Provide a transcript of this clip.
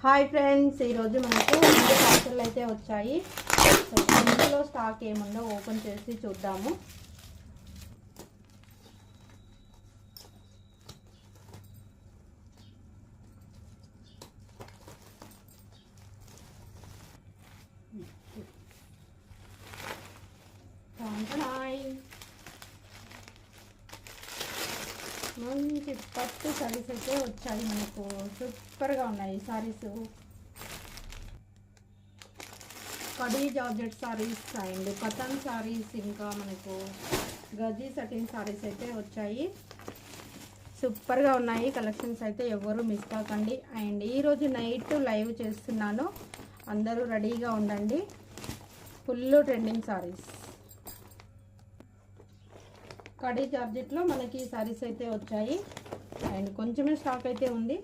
Hi friends, ఈరోజు మనకు 2 parcel అయితే వచ్చాయి. సో ఇందులో స్టాక్ ఏముందో ఓపెన్ చేసి చూద్దాము. మంచి పట్టు సారీస్ అయితే వచ్చాయి. మనకు సూపర్గా ఉన్నాయి సారీస్. కడీ జార్జెట్ సారీస్ అండ్ కథన్ సారీస్, ఇంకా మనకు గజీ సటిన్ సారీస్ అయితే వచ్చాయి. సూపర్గా ఉన్నాయి కలెక్షన్స్ అయితే, ఎవరు మిస్ కాకండి. అండ్ ఈరోజు నైట్ లైవ్ చేస్తున్నాను, అందరూ రెడీగా ఉండండి. Full trending sarees. కడీ జార్జెట్లో మనకి సారీస్ అయితే వచ్చాయి అండ్ కొంచెమే స్టాక్ అయితే ఉంది.